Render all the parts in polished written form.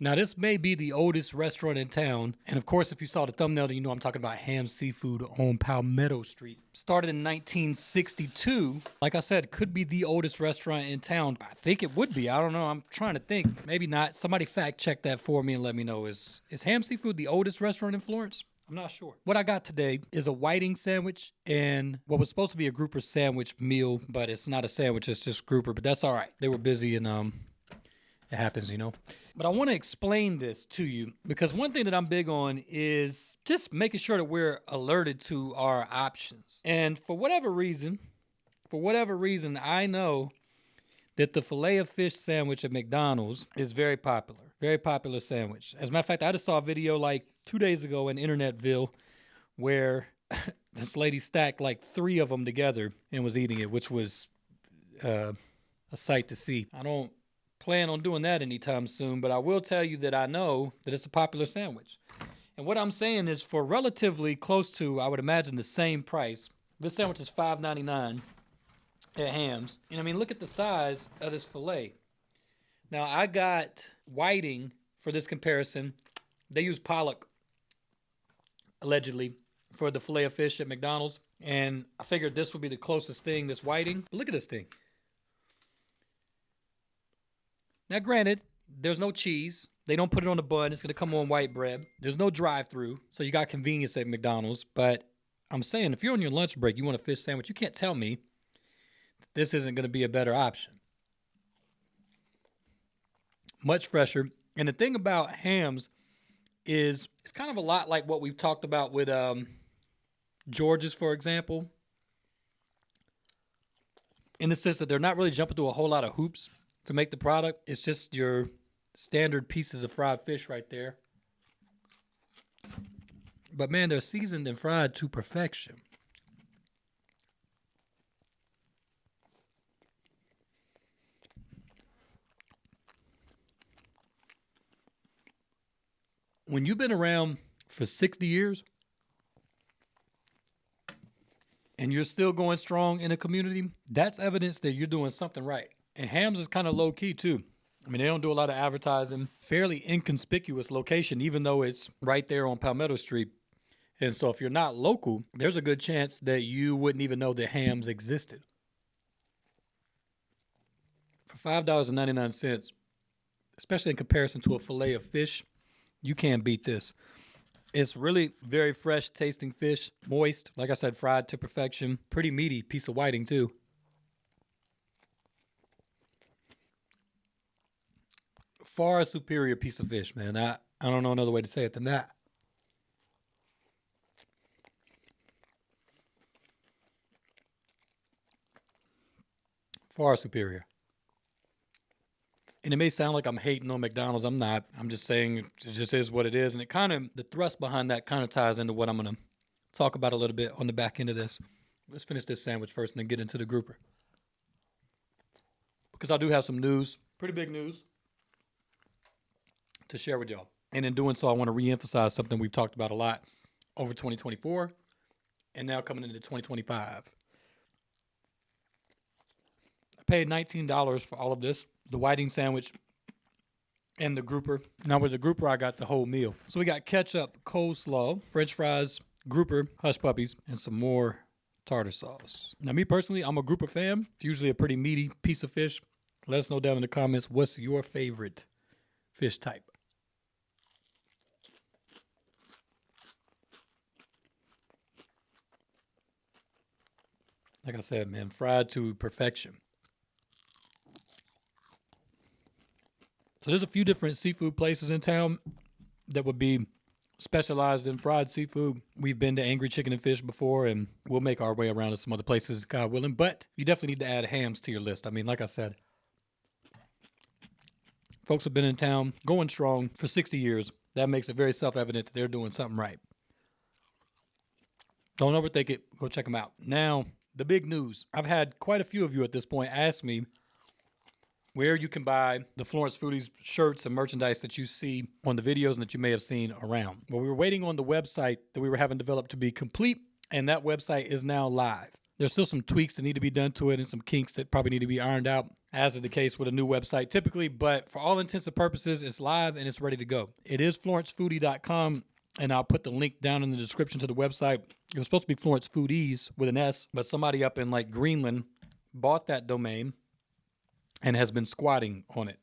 Now, this may be the oldest restaurant in town. And of course, if you saw the thumbnail, then you know I'm talking about Ham Seafood on Palmetto Street. Started in 1962. Like I said, could be the oldest restaurant in town. I think it would be. I don't know. I'm trying to think. Maybe not. Somebody fact check that for me and let me know. Is Ham Seafood the oldest restaurant in Florence? I'm not sure. What I got today is a whiting sandwich and what was supposed to be a grouper sandwich meal, but it's not a sandwich. It's just grouper, but that's all right. They were busy and it happens, you know. But I want to explain this to you because one thing that I'm big on is just making sure that we're alerted to our options. And for whatever reason, I know that the Filet-O-Fish sandwich at McDonald's is very popular. Very popular sandwich. As a matter of fact, I just saw a video like 2 days ago in Internetville where this lady stacked like 3 of them together and was eating it, which was a sight to see. I don't plan on doing that anytime soon, but I will tell you that I know that it's a popular sandwich. And what I'm saying is for relatively close to, I would imagine, the same price, this sandwich is $5.99 at Ham's. And I mean, look at the size of this filet. Now, I got whiting for this comparison. They use pollock, allegedly, for the Filet-O-Fish at McDonald's. And I figured this would be the closest thing, this whiting. But look at this thing. Now, granted, there's no cheese. They don't put it on the bun. It's going to come on white bread. There's no drive-through, so you got convenience at McDonald's. But I'm saying, if you're on your lunch break, you want a fish sandwich, you can't tell me that this isn't going to be a better option. Much fresher. And the thing about Ham's is it's kind of a lot like what we've talked about with George's, for example, in the sense that they're not really jumping through a whole lot of hoops to make the product. It's just your standard pieces of fried fish right there. But man, they're seasoned and fried to perfection. When you've been around for 60 years and you're still going strong in a community, that's evidence that you're doing something right. And Ham's is kind of low key too. I mean, they don't do a lot of advertising. Fairly inconspicuous location, even though it's right there on Palmetto Street. And so if you're not local, there's a good chance that you wouldn't even know that Ham's existed. For $5.99, especially in comparison to a fillet of fish, you can't beat this. It's really very fresh tasting fish, moist, like I said, fried to perfection. Pretty meaty piece of whiting too. Far superior piece of fish, man. I don't know another way to say it than that. Far superior. And it may sound like I'm hating on McDonald's. I'm not. I'm just saying it just is what it is. And it kind of, the thrust behind that kind of ties into what I'm going to talk about a little bit on the back end of this. Let's finish this sandwich first and then get into the grouper. Because I do have some news, pretty big news, to share with y'all. And in doing so, I want to reemphasize something we've talked about a lot over 2024 and now coming into 2025. I paid $19 for all of this, the whiting sandwich and the grouper. Now with the grouper, I got the whole meal. So we got ketchup, coleslaw, French fries, grouper, hush puppies, and some more tartar sauce. Now me personally, I'm a grouper fan. It's usually a pretty meaty piece of fish. Let us know down in the comments, what's your favorite fish type? Like I said, man, fried to perfection. So there's a few different seafood places in town that would be specialized in fried seafood. We've been to Angry Chicken and Fish before, and we'll make our way around to some other places, God willing. But you definitely need to add Ham's to your list. I mean, like I said, folks have been in town going strong for 60 years. That makes it very self-evident that they're doing something right. Don't overthink it. Go check them out. Now, the big news. I've had quite a few of you at this point ask me where you can buy the Florence Foodies shirts and merchandise that you see on the videos and that you may have seen around. Well, we were waiting on the website that we were having developed to be complete, and that website is now live. There's still some tweaks that need to be done to it and some kinks that probably need to be ironed out, as is the case with a new website typically. But for all intents and purposes, it's live and it's ready to go. It is FlorenceFoodie.com, and I'll put the link down in the description to the website. It was supposed to be Florence Foodies with an S, but somebody up in like Greenland bought that domain and has been squatting on it.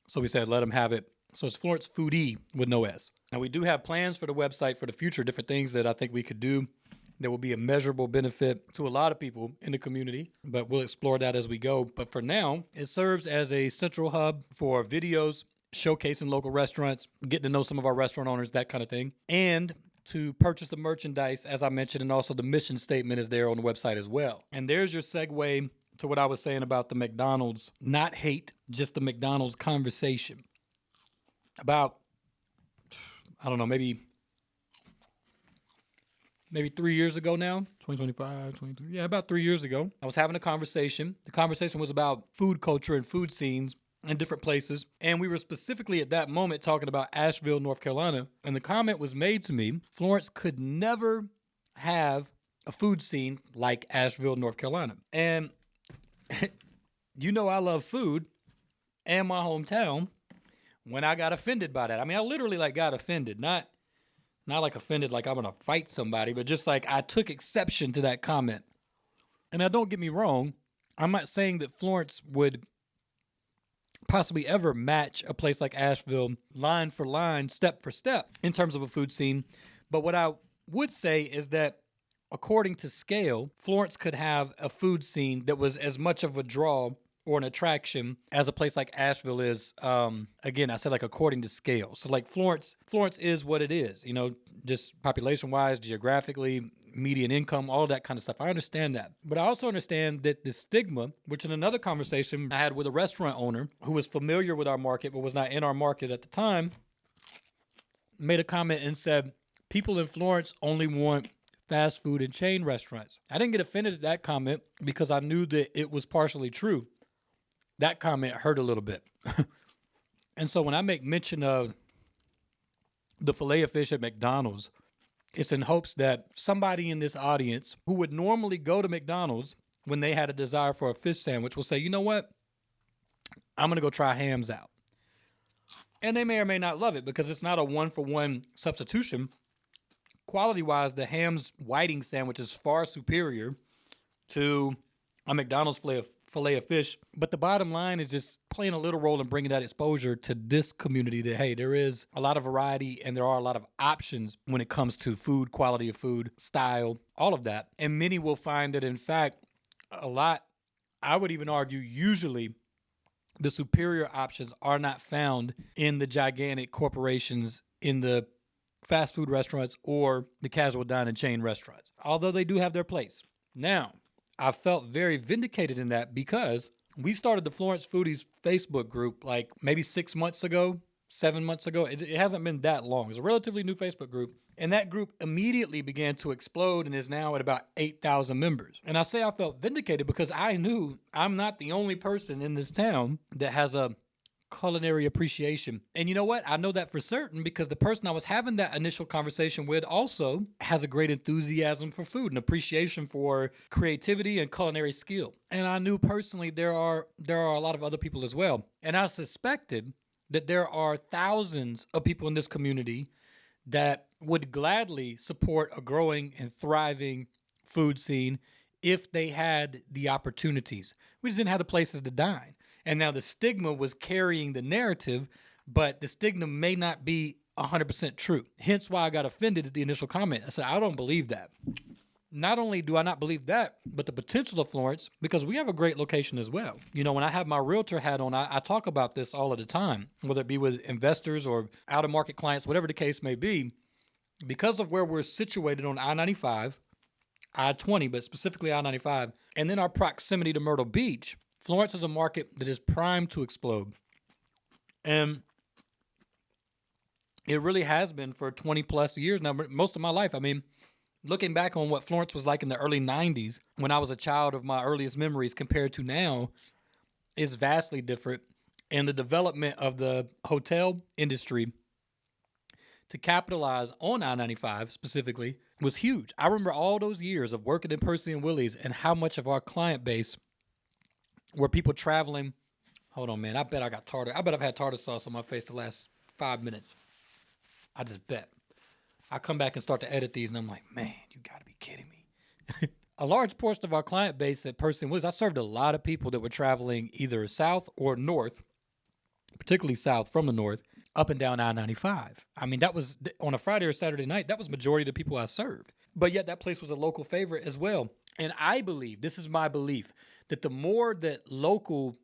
So we said, let them have it. So it's Florence Foodie with no S. Now, we do have plans for the website for the future, different things that I think we could do that will be a measurable benefit to a lot of people in the community, but we'll explore that as we go. But for now, it serves as a central hub for videos, showcasing local restaurants, getting to know some of our restaurant owners, that kind of thing, and to purchase the merchandise, as I mentioned, and also the mission statement is there on the website as well. And there's your segue to what I was saying about the McDonald's, not hate, just the McDonald's conversation. About, I don't know, maybe 3 years ago now, 2025, 23, yeah, about 3 years ago, I was having a conversation. The conversation was about food culture and food scenes in different places. And we were specifically at that moment talking about Asheville, North Carolina. And the comment was made to me, Florence could never have a food scene like Asheville, North Carolina. And you know I love food and my hometown. When I got offended by that, I mean, I literally like got offended, not like offended like I'm going to fight somebody, but just like I took exception to that comment. And now don't get me wrong, I'm not saying that Florence would possibly ever match a place like Asheville line for line, step for step in terms of a food scene. But what I would say is that according to scale, Florence could have a food scene that was as much of a draw or an attraction as a place like Asheville is. Again, I said like according to scale. So like Florence is what it is, you know, just population wise, geographically, median income, all that kind of stuff. I understand that. But I also understand that the stigma, which in another conversation I had with a restaurant owner who was familiar with our market, but was not in our market at the time, made a comment and said, people in Florence only want fast food and chain restaurants. I didn't get offended at that comment because I knew that it was partially true. That comment hurt a little bit. And so when I make mention of the filet of fish at McDonald's, it's in hopes that somebody in this audience who would normally go to McDonald's when they had a desire for a fish sandwich will say, you know what? I'm going to go try hams out. And they may or may not love it because it's not a one-for-one substitution. Quality-wise, the ham's whiting sandwich is far superior to a McDonald's filet of fish. But the bottom line is just playing a little role in bringing that exposure to this community that, hey, there is a lot of variety and there are a lot of options when it comes to food, quality of food, style, all of that. And many will find that, in fact, a lot, I would even argue, usually the superior options are not found in the gigantic corporations, in the fast food restaurants or the casual dining chain restaurants, although they do have their place. Now, I felt very vindicated in that because we started the Florence Foodies Facebook group like maybe 6 months ago, 7 months ago. It hasn't been that long. It's a relatively new Facebook group. And that group immediately began to explode and is now at about 8,000 members. And I say I felt vindicated because I knew I'm not the only person in this town that has a culinary appreciation. And you know what? I know that for certain because the person I was having that initial conversation with also has a great enthusiasm for food and appreciation for creativity and culinary skill. And I knew personally there are a lot of other people as well. And I suspected that there are thousands of people in this community that would gladly support a growing and thriving food scene if they had the opportunities. We just didn't have the places to dine. And now the stigma was carrying the narrative, but the stigma may not be 100% true. Hence why I got offended at the initial comment. I said, I don't believe that. Not only do I not believe that, but the potential of Florence, because we have a great location as well. You know, when I have my realtor hat on, I talk about this all of the time, whether it be with investors or out-of-market clients, whatever the case may be. Because of where we're situated on I-95, I-20, but specifically I-95, and then our proximity to Myrtle Beach, Florence is a market that is primed to explode. And it really has been for 20 plus years now, most of my life. I mean, looking back on what Florence was like in the early 90s, when I was a child of my earliest memories compared to now, is vastly different. And the development of the hotel industry to capitalize on I-95 specifically was huge. I remember all those years of working in Percy and Willie's and how much of our client base where people traveling. Hold on, man. I bet I got tartar. I bet I've had tartar sauce on my face the last 5 minutes. I just bet. I come back and start to edit these, and I'm like, man, you got to be kidding me. A large portion of our client base at Person Wiz, I served a lot of people that were traveling either south or north, particularly south from the north, up and down I-95. I mean, that was on a Friday or Saturday night. That was majority of the people I served. But yet that place was a local favorite as well. And I believe, this is my belief, that the more that local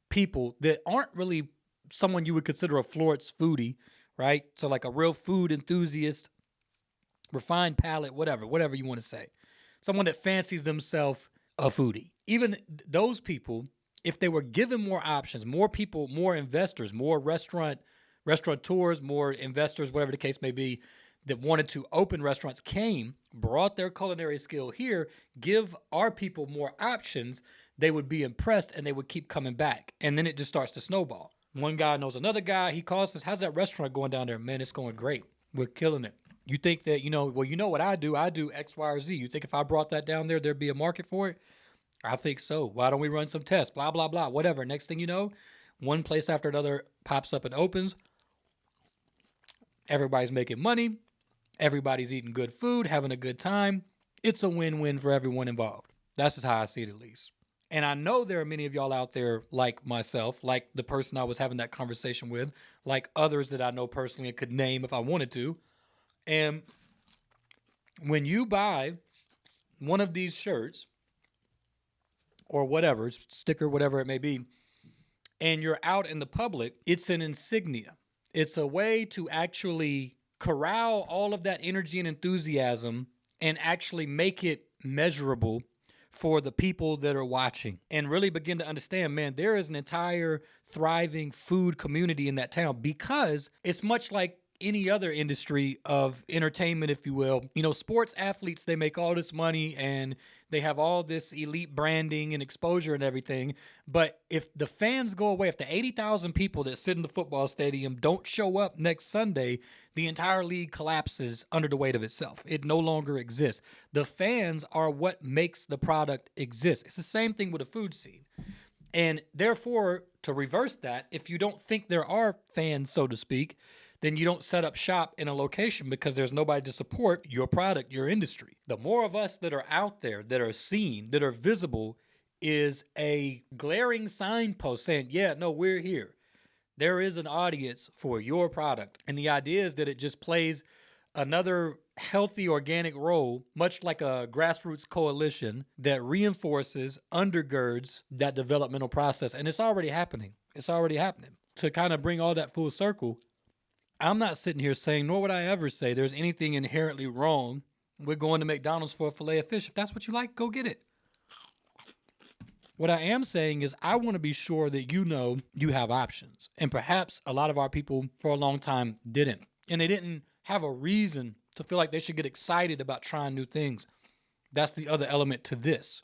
people that aren't really someone you would consider a Florence foodie, right? So like a real food enthusiast, refined palate, whatever you want to say. Someone that fancies themselves a foodie. Even those people, if they were given more options, more people, more investors, more restaurateurs, more investors, whatever the case may be, that wanted to open restaurants brought their culinary skill here, give our people more options, they would be impressed and they would keep coming back. And then it just starts to snowball. One guy knows another guy. He calls us, how's that restaurant going down there? Man, it's going great. We're killing it. You think that, you know what I do? I do X, Y, or Z. You think if I brought that down there, there'd be a market for it? I think so. Why don't we run some tests? Blah, blah, blah, whatever. Next thing you know, one place after another pops up and opens. Everybody's making money. Everybody's eating good food, having a good time. It's a win-win for everyone involved. That's just how I see it, at least. And I know there are many of y'all out there like myself, like the person I was having that conversation with, like others that I know personally and could name if I wanted to. And when you buy one of these shirts or whatever, sticker, whatever it may be, and you're out in the public, it's an insignia. It's a way to actually corral all of that energy and enthusiasm and actually make it measurable for the people that are watching and really begin to understand, man, there is an entire thriving food community in that town, because it's much like any other industry of entertainment, if you will. You know, sports athletes, they make all this money and they have all this elite branding and exposure and everything. But if the fans go away, if the 80,000 people that sit in the football stadium don't show up next Sunday, the entire league collapses under the weight of itself. It no longer exists. The fans are what makes the product exist. It's the same thing with a food scene. And therefore, to reverse that, if you don't think there are fans, so to speak, then you don't set up shop in a location because there's nobody to support your product, your industry. The more of us that are out there, that are seen, that are visible, is a glaring signpost saying, yeah, no, we're here. There is an audience for your product. And the idea is that it just plays another healthy, organic role, much like a grassroots coalition that reinforces, undergirds that developmental process. And it's already happening. It's already happening. To kind of bring all that full circle, I'm not sitting here saying, nor would I ever say there's anything inherently wrong with going to McDonald's for a filet of fish. If that's what you like, go get it. What I am saying is I want to be sure that you know you have options. And perhaps a lot of our people for a long time didn't. And they didn't have a reason to feel like they should get excited about trying new things. That's the other element to this,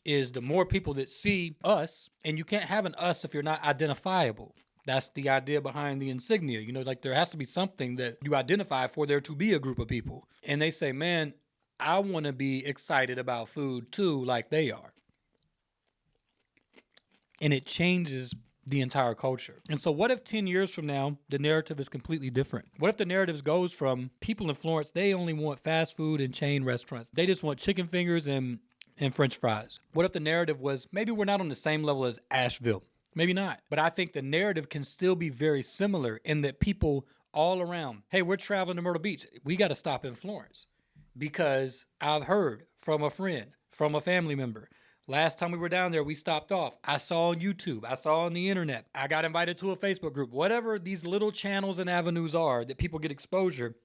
is the more people that see us, and you can't have an us if you're not identifiable. That's the idea behind the insignia. You know, like there has to be something that you identify for there to be a group of people. And they say, man, I want to be excited about food too, like they are. And it changes the entire culture. And so what if 10 years from now, the narrative is completely different? What if the narrative goes from people in Florence, they only want fast food and chain restaurants. They just want chicken fingers and French fries. What if the narrative was, maybe we're not on the same level as Asheville? Maybe not. But I think the narrative can still be very similar in that people all around, hey, we're traveling to Myrtle Beach. We got to stop in Florence because I've heard from a friend, from a family member. Last time we were down there, we stopped off. I saw on YouTube. I saw on the internet. I got invited to a Facebook group. Whatever these little channels and avenues are that people get exposure.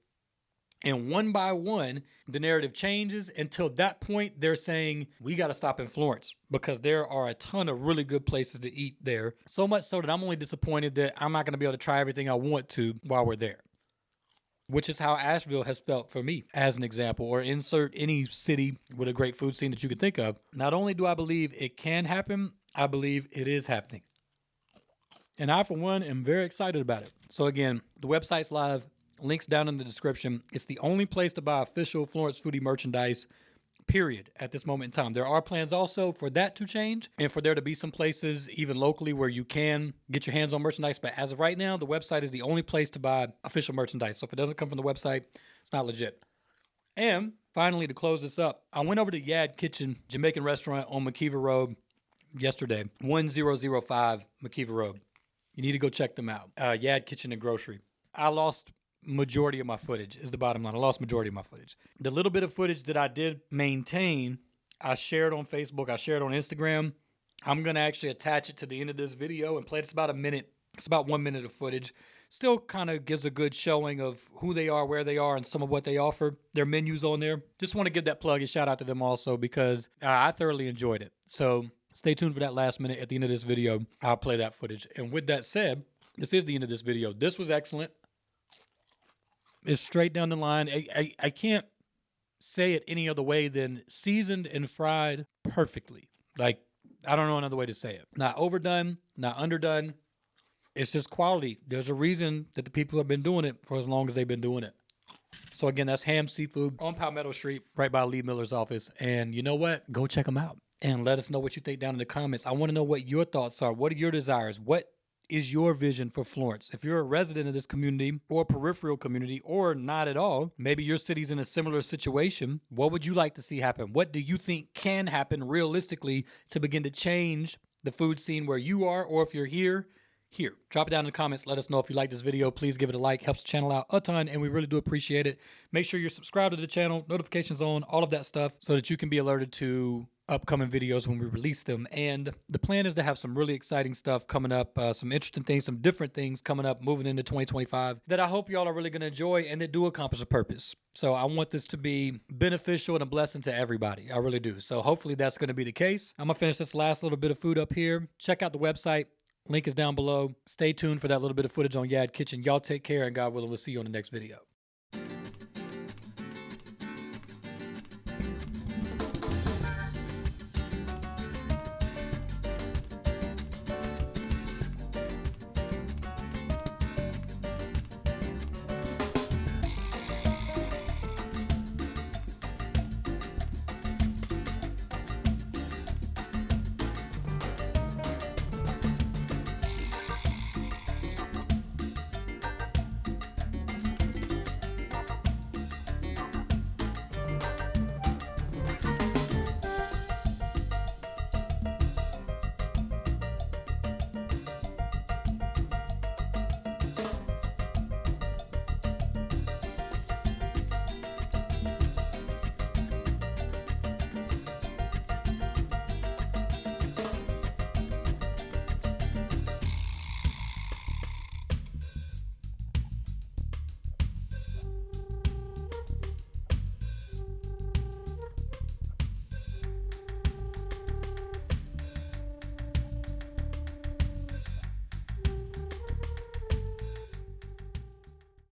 And one by one, the narrative changes until that point they're saying, we got to stop in Florence because there are a ton of really good places to eat there. So much so that I'm only disappointed that I'm not going to be able to try everything I want to while we're there. Which is how Asheville has felt for me, as an example, or insert any city with a great food scene that you could think of. Not only do I believe it can happen, I believe it is happening. And I, for one, am very excited about it. So again, the website's live. Links down in the description. It's the only place to buy official Florence Foodie merchandise, period, at this moment in time. There are plans also for that to change and for there to be some places, even locally, where you can get your hands on merchandise. But as of right now, the website is the only place to buy official merchandise. So if it doesn't come from the website, it's not legit. And finally, to close this up, I went over to Yad Kitchen, Jamaican restaurant on McKeever Road yesterday, 1005 McKeever Road. You need to go check them out. Yad Kitchen and Grocery. I lost majority of my footage is the bottom line. I lost majority of my footage. The little bit of footage that I did maintain, I shared on Facebook. I shared on Instagram. I'm going to actually attach it to the end of this video and play it. It's about a minute. It's about 1 minute of footage. Still kind of gives a good showing of who they are, where they are, and some of what they offer. Their menus on there. Just want to give that plug and shout out to them also because I thoroughly enjoyed it. So stay tuned for that last minute. At the end of this video, I'll play that footage. And with that said, this is the end of this video. This was excellent. It's straight down the line. I can't say it any other way than seasoned and fried perfectly. Like, I don't know another way to say it. Not overdone, not underdone. It's just quality. There's a reason that the people have been doing it for as long as they've been doing it. So again, that's Ham Seafood on Palmetto Street, right by Lee Miller's office. And you know what? Go check them out and let us know what you think down in the comments. I want to know what your thoughts are. What are your desires? What is your vision for Florence? If you're a resident of this community or peripheral community or not at all, maybe your city's in a similar situation, what would you like to see happen? What do you think can happen realistically to begin to change the food scene where you are, or if you're here? Drop it down in the comments. Let us know if you like this video. Please give it a like. Helps the channel out a ton, and we really do appreciate it. Make sure you're subscribed to the channel, notifications on, all of that stuff, so that you can be alerted to upcoming videos when we release them. And the plan is to have some really exciting stuff coming up, some interesting things, some different things coming up moving into 2025 that I hope y'all are really going to enjoy and that do accomplish a purpose. So I want this to be beneficial and a blessing to everybody. I really do. So hopefully that's going to be the case. I'm going to finish this last little bit of food up here. Check out the website. Link is down below. Stay tuned for that little bit of footage on Yad Kitchen. Y'all take care, and God willing, we'll see you on the next video.